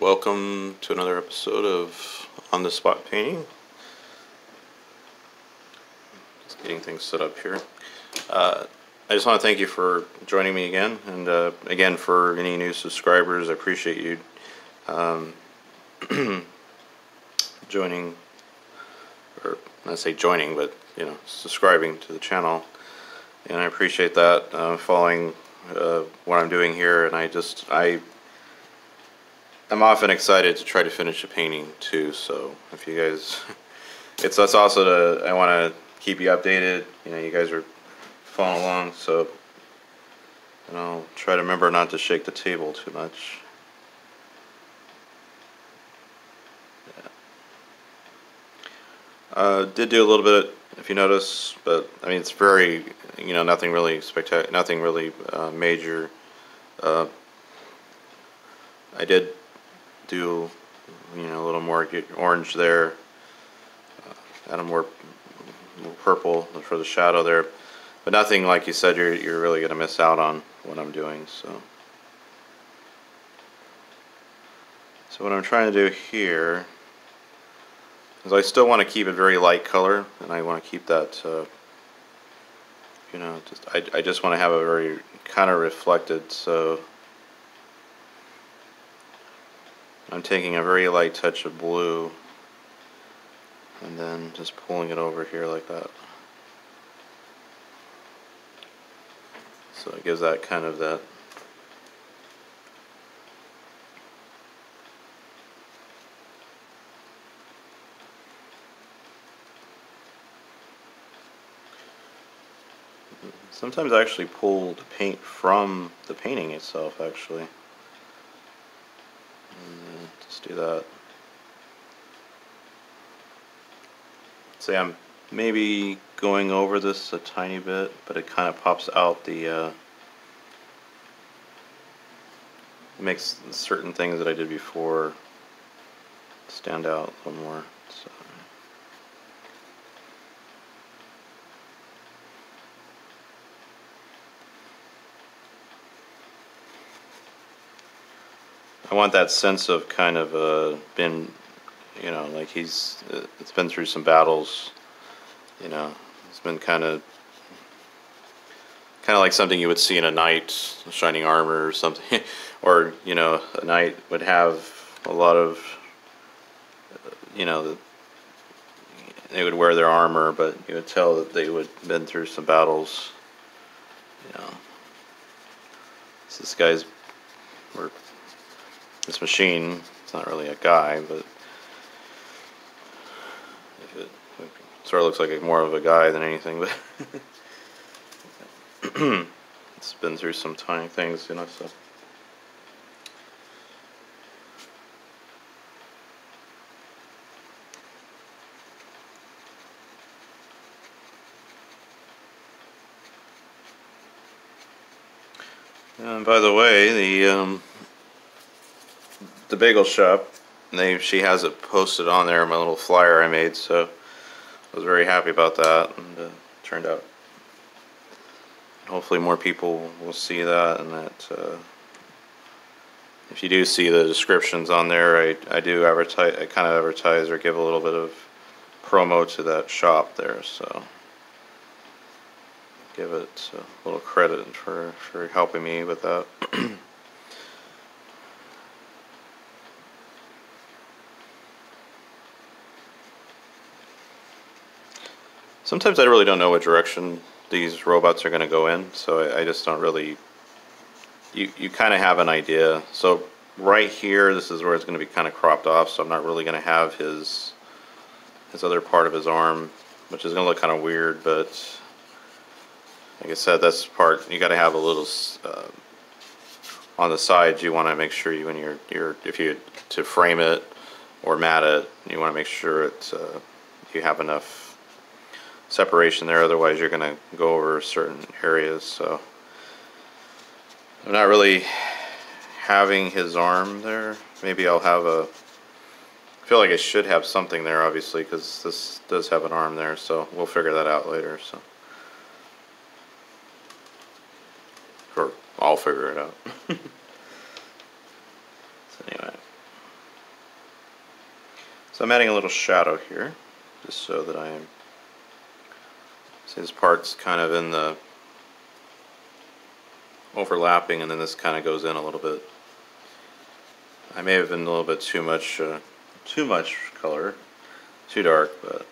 Welcome to another episode of On the Spot Painting. Just getting things set up here. I just want to thank you for joining me again, and again for any new subscribers. I appreciate you joining, or not say joining, but subscribing to the channel, and I appreciate that. Following what I'm doing here, and I'm often excited to try to finish a painting too. So if you guys, that's also I want to keep you updated. You guys are following along, so I'll try to remember not to shake the table too much. Did do a little bit, if you notice, but I mean it's very, nothing really spectacular, nothing really major. I did do a little more orange there, add a more purple for the shadow there, but nothing like you said you're really going to miss out on what I'm doing. So what I'm trying to do here is I still want to keep it very light color, and I want to keep that I just want to have a very kind of reflected. So I'm taking a very light touch of blue and then just pulling it over here like that. So it gives that kind of that sometimes I actually pull the paint from the painting itself, actually. Just do that. Say I'm maybe going over this a tiny bit, but it kind of pops out the makes certain things that I did before stand out a little more. So I want that sense of kind of been, like it's been through some battles. It's been kind of like something you would see in a knight, shining armor or something, or a knight would have a lot of, they would wear their armor, but you would tell that they would have been through some battles. So this guy's, or this machine, it's not really a guy, but it sort of looks like more of a guy than anything, but it's been through some tiny things, so. And by the way, the bagel shop, she has it posted on there, my little flyer I made, so I was very happy about that, and turned out hopefully more people will see that, and that if you do see the descriptions on there, I do advertise, I kind of advertise or give a little bit of promo to that shop there, so give it a little credit for helping me with that. Sometimes I really don't know what direction these robots are going to go in, so I just don't really, you kind of have an idea. So right here, this is where it's going to be kind of cropped off, so I'm not really going to have his other part of his arm, which is going to look kind of weird, but like I said, that's part, you got to have a little, on the sides, you want to make sure when if you, to frame it or mat it, you want to make sure you have enough separation there, otherwise you're going to go over certain areas. So I'm not really having his arm there. Maybe I'll have I feel like I should have something there, obviously, because this does have an arm there, so we'll figure that out later. So, or I'll figure it out. So anyway, So I'm adding a little shadow here, just so that I'm, see this part's kind of in the overlapping, and then this kind of goes in a little bit. I may have been a little bit too much color, too dark, but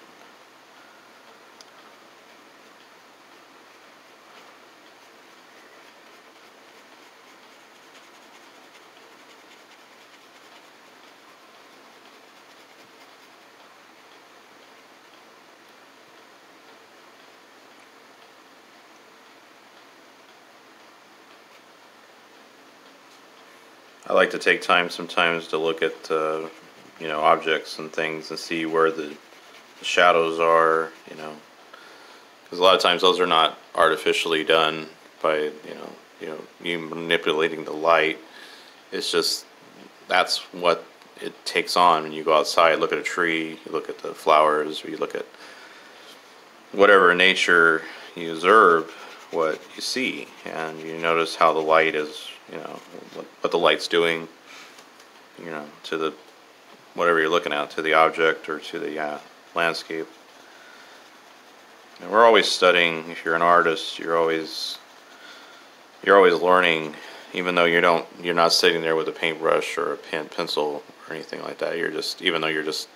I like to take time sometimes to look at you know, objects and things and see where the shadows are, you know, because a lot of times those are not artificially done by you manipulating the light. It's just that's what it takes on when you go outside, look at a tree, you look at the flowers, or you look at whatever in nature, you observe what you see, and you notice how the light is, you know, what the light's doing, you know, to the whatever you're looking at, to the object or to the landscape. And we're always studying. If you're an artist, you're always learning, even though you're not sitting there with a paintbrush or a pencil or anything like that. Even though you're just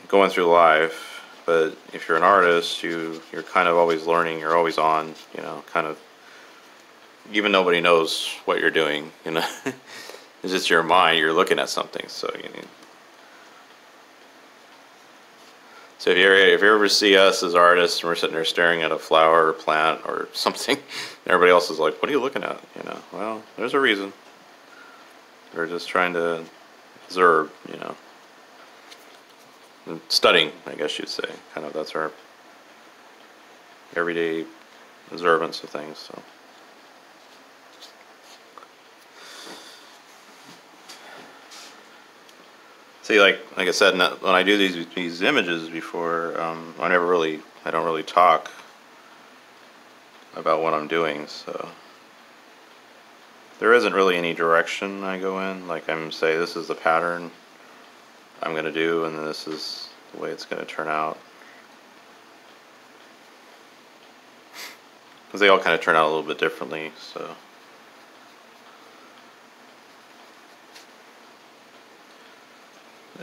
going through life. But if you're an artist, you're kind of always learning. You're always on, you know, kind of. Even nobody knows what you're doing, you know. It's just your mind. You're looking at something, so you need. So if you ever see us as artists and we're sitting there staring at a flower or plant or something, everybody else is like, "What are you looking at?" You know. Well, there's a reason. We're just trying to observe, you know, and studying, I guess you'd say. Kind of that's our everyday observance of things. So. See, like I said, when I do these images before, I don't really talk about what I'm doing. So there isn't really any direction I go in. Like I'm say, this is the pattern I'm going to do, and then this is the way it's going to turn out. Because they all kind of turn out a little bit differently. So.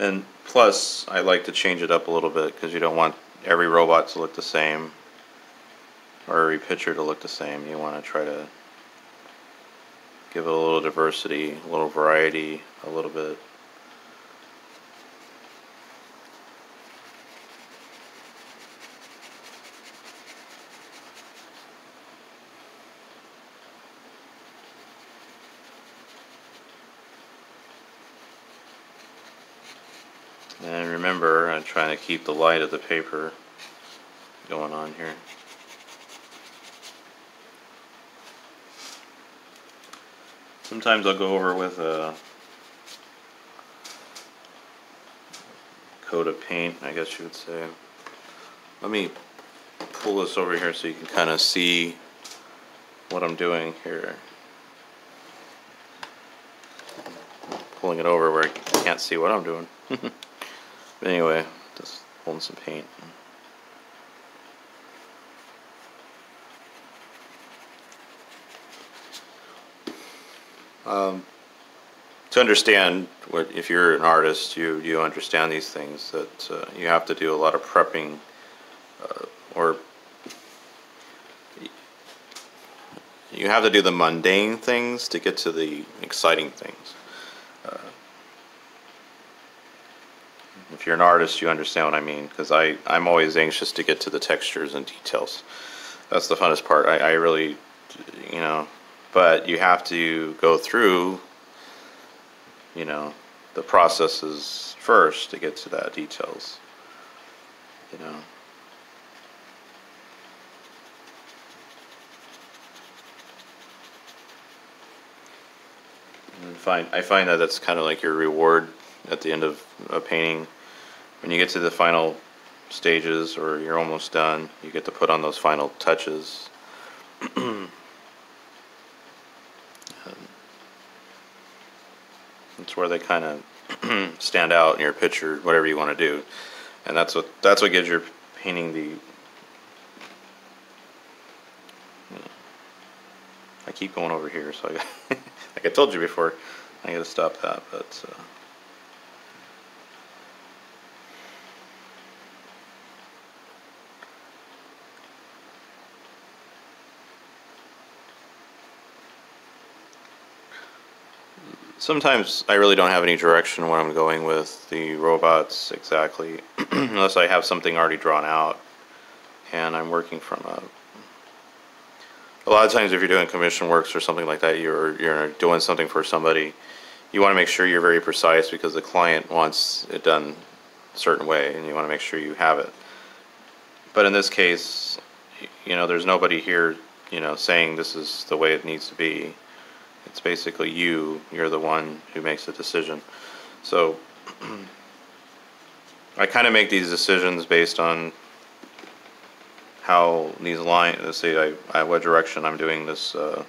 And plus, I like to change it up a little bit because you don't want every robot to look the same or every picture to look the same. You want to try to give it a little diversity, a little variety, a little bit. And remember, I'm trying to keep the light of the paper going on here. Sometimes I'll go over with a coat of paint, I guess you would say. Let me pull this over here so you can kind of see what I'm doing here. Pulling it over where I can't see what I'm doing. But anyway, just holding some paint. To understand what, if you're an artist, you understand these things, that you have to do a lot of prepping, or you have to do the mundane things to get to the exciting things. If you're an artist, you understand what I mean, because I'm always anxious to get to the textures and details. That's the funnest part. I really, you know, but you have to go through, you know, the processes first to get to that details, you know. And I find that that's kind of like your reward at the end of a painting. When you get to the final stages or you're almost done, you get to put on those final touches. It's where they kind of stand out in your picture, whatever you want to do, and that's what gives your painting the. I keep going over here, so like I told you before, I got to stop that. But sometimes I really don't have any direction when I'm going with the robots exactly, unless I have something already drawn out, and I'm working from a lot of times if you're doing commission works or something like that, you're doing something for somebody, you want to make sure you're very precise because the client wants it done a certain way, and you want to make sure you have it. But in this case, there's nobody here, saying this is the way it needs to be. It's basically you're the one who makes the decision. So I kind of make these decisions based on how these lines, let's say what direction I'm doing this, what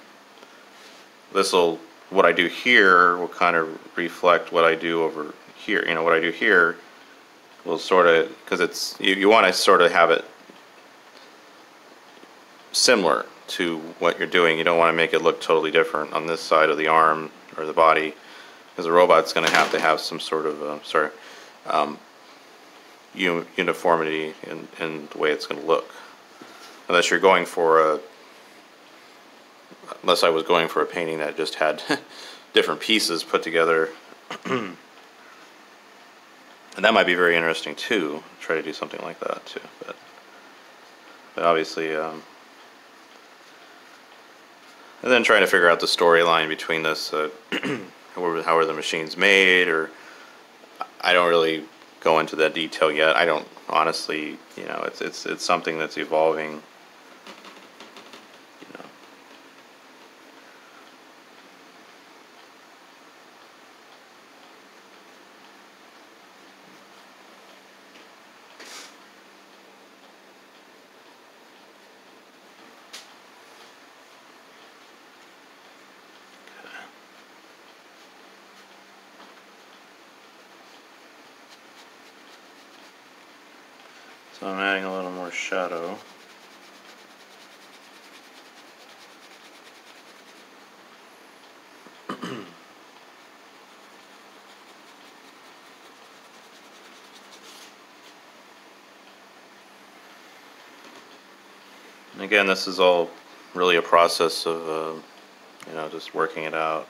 I do here will kind of reflect what I do over here. What I do here will sort of, because it's, you want to sort of have it similar to what you're doing. You don't want to make it look totally different on this side of the arm or the body, because the robot's going to have some sort of, uniformity in the way it's going to look. Unless you're going for unless I was going for a painting that just had different pieces put together, and that might be very interesting too. Try to do something like that too, but obviously, and then trying to figure out the storyline between this. How are the machines made? Or I don't really go into that detail yet. I don't honestly. It's something that's evolving. So I'm adding a little more shadow. And again, this is all really a process of, just working it out.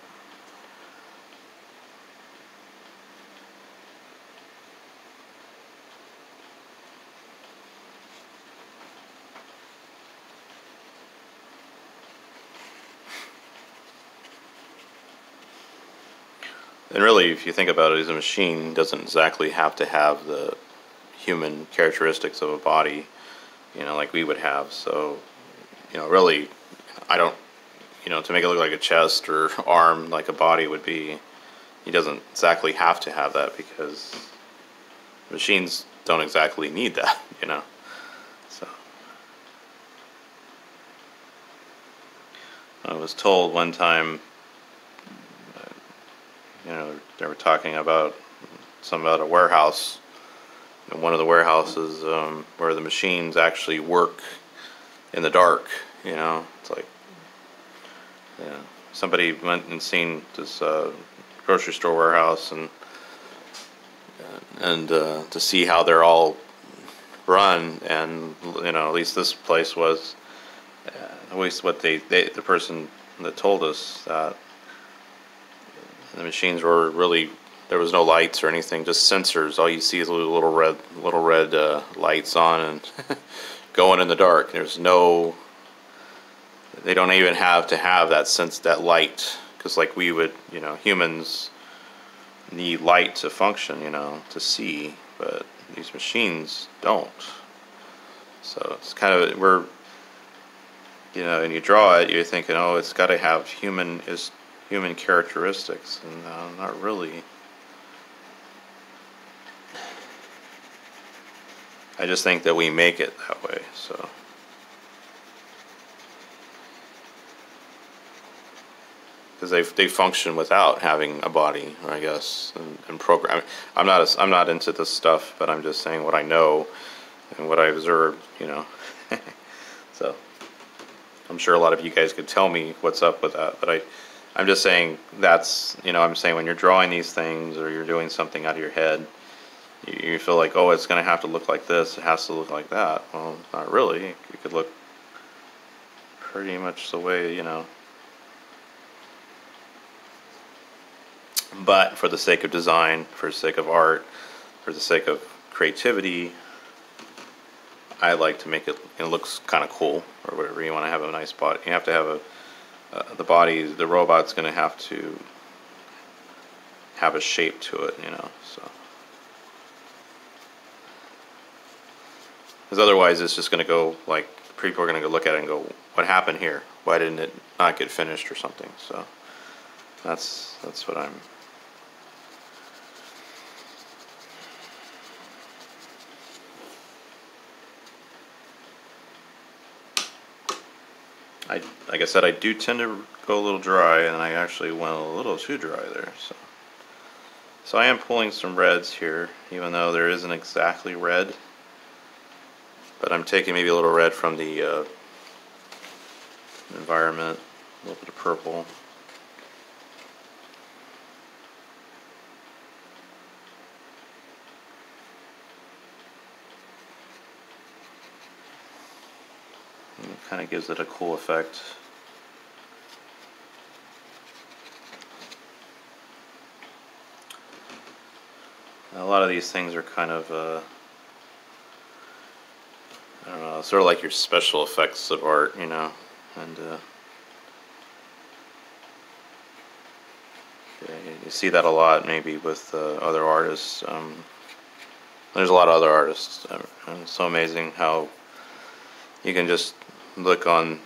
And really, if you think about it, as a machine doesn't exactly have to have the human characteristics of a body, like we would have. So, really, I don't, to make it look like a chest or arm like a body would be, he doesn't exactly have to have that because machines don't exactly need that, So, I was told one time, they were talking about a warehouse, in one of the warehouses where the machines actually work in the dark. It's like, somebody went and seen this grocery store warehouse and to see how they're all run, and at least this place was, at least what the person that told us that. The machines were really, there was no lights or anything, just sensors. All you see is little red lights on and going in the dark. There's no, they don't even have to have that light, because like we would, humans need light to function, to see, but these machines don't. So it's kind of, and you draw it, you're thinking, oh, it's got to have human characteristics, and not really. I just think that we make it that way, so. because they function without having a body, I guess, and program. I'm not into this stuff, but I'm just saying what I know and what I observed, you know. So I'm sure a lot of you guys could tell me what's up with that, but I'm just saying that's, you know, I'm saying when you're drawing these things or you're doing something out of your head, you feel like, oh, it's going to have to look like this, it has to look like that. Well, not really. It could look pretty much the way, you know. But for the sake of design, for the sake of art, for the sake of creativity, I like to make it, it looks kind of cool, or whatever. You want to have a nice body. You have to have the body, the robot's going to have to have a shape to it, you know, so. Because otherwise it's just going to go, like, people are going to go look at it and go, what happened here? Why didn't it not get finished or something? So that's what I'm. Like I said, I do tend to go a little dry, and I actually went a little too dry there. So I am pulling some reds here, even though there isn't exactly red. But I'm taking maybe a little red from the environment, a little bit of purple. And it kind of gives it a cool effect. A lot of these things are kind of, I don't know, sort of like your special effects of art, you know, and you see that a lot maybe with other artists. There's a lot of other artists, and it's so amazing how you can just look on,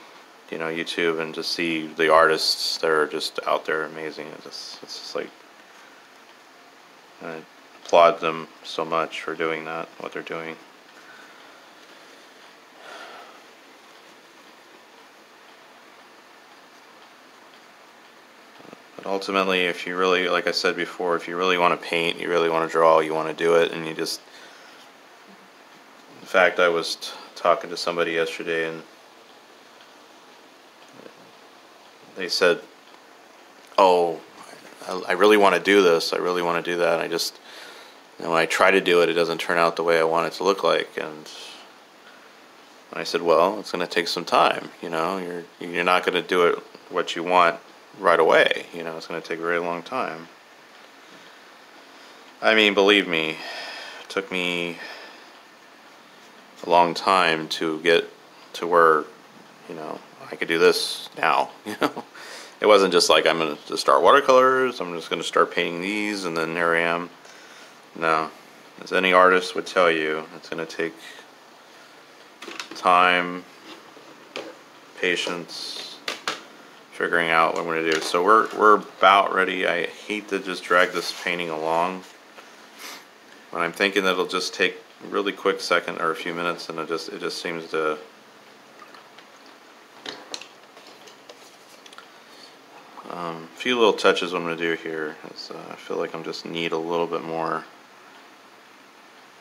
you know, YouTube and just see the artists that are just out there amazing. It's just like, I applaud them so much for doing that, what they're doing. But ultimately, if you really, like I said before, if you really want to paint, you really want to draw, you want to do it, and you just, in fact, I was talking to somebody yesterday, and they said, oh, I really want to do this, I really want to do that, I just, and when I try to do it, it doesn't turn out the way I want it to look like. And I said, well, it's going to take some time, you know, you're not going to do it what you want right away, you know, it's going to take a very long time. I mean, believe me, it took me a long time to get to where, you know, I could do this now, you know. It wasn't just like I'm going to start watercolors, I'm just going to start painting these, and then there I am. No, as any artist would tell you, it's going to take time, patience, figuring out what I'm going to do. So we're about ready. I hate to just drag this painting along, but I'm thinking that it'll just take a really quick second or a few minutes, and it just seems to. A few little touches I'm going to do here is I feel like I'm just need a little bit more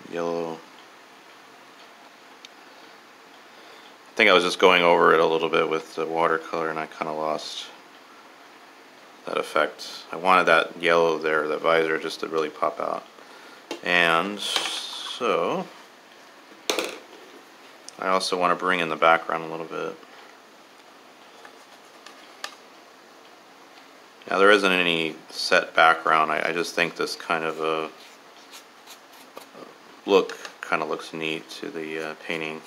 yellow. I think I was just going over it a little bit with the watercolor, and I kind of lost that effect. I wanted that yellow there, that visor, just to really pop out. And so I also want to bring in the background a little bit. Now there isn't any set background. I just think this kind of a look kind of looks neat to the painting.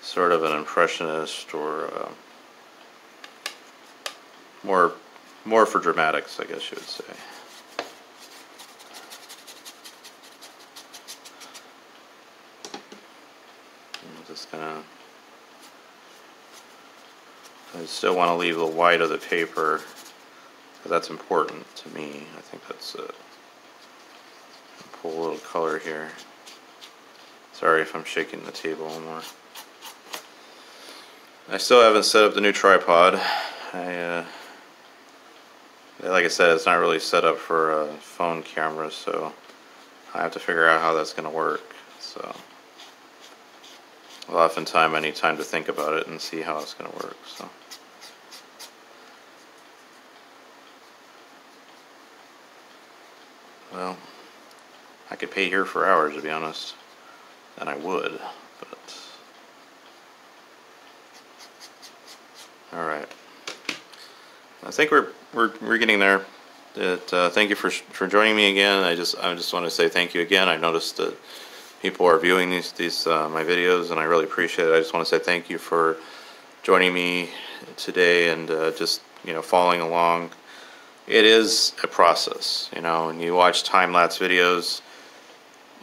Sort of an impressionist, or more for dramatics, I guess you would say. I'm just gonna. I still want to leave the white of the paper, because that's important to me. I think that's it. Pull a little color here. Sorry if I'm shaking the table more. I still haven't set up the new tripod. Like I said, it's not really set up for a phone camera, so I have to figure out how that's going to work. So oftentimes I need time to think about it and see how it's going to work. So. Well, I could pay here for hours, to be honest, and I would, but all right. I think we're getting there. Thank you for joining me again. I just want to say thank you again. I noticed that people are viewing these my videos, and I really appreciate it. I just want to say thank you for joining me today and just following along. It is a process, when you watch time-lapse videos,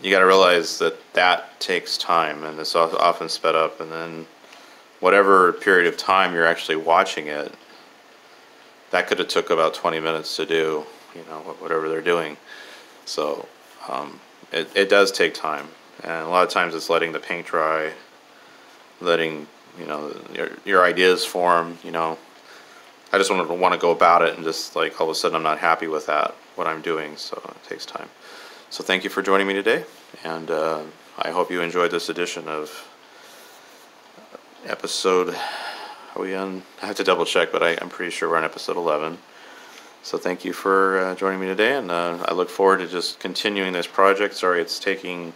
you got to realize that takes time, and it's often sped up, and then whatever period of time you're actually watching it, that could have took about 20 minutes to do, whatever they're doing. So it does take time, and a lot of times it's letting the paint dry, letting your ideas form. I just want to go about it, and just like all of a sudden I'm not happy with what I'm doing, so it takes time. So thank you for joining me today, and I hope you enjoyed this edition of episode, are we on? I have to double check, but I'm pretty sure we're on episode 11. So thank you for joining me today, and I look forward to just continuing this project. Sorry it's taking,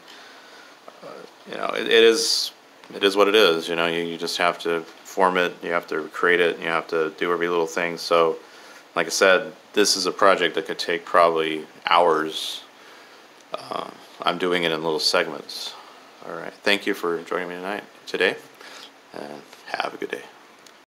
it is what it is. You just have to form it, you have to create it, and you have to do every little thing. So like I said, this is a project that could take probably hours. I'm doing it in little segments. All right, thank you for joining me today, and have a good day.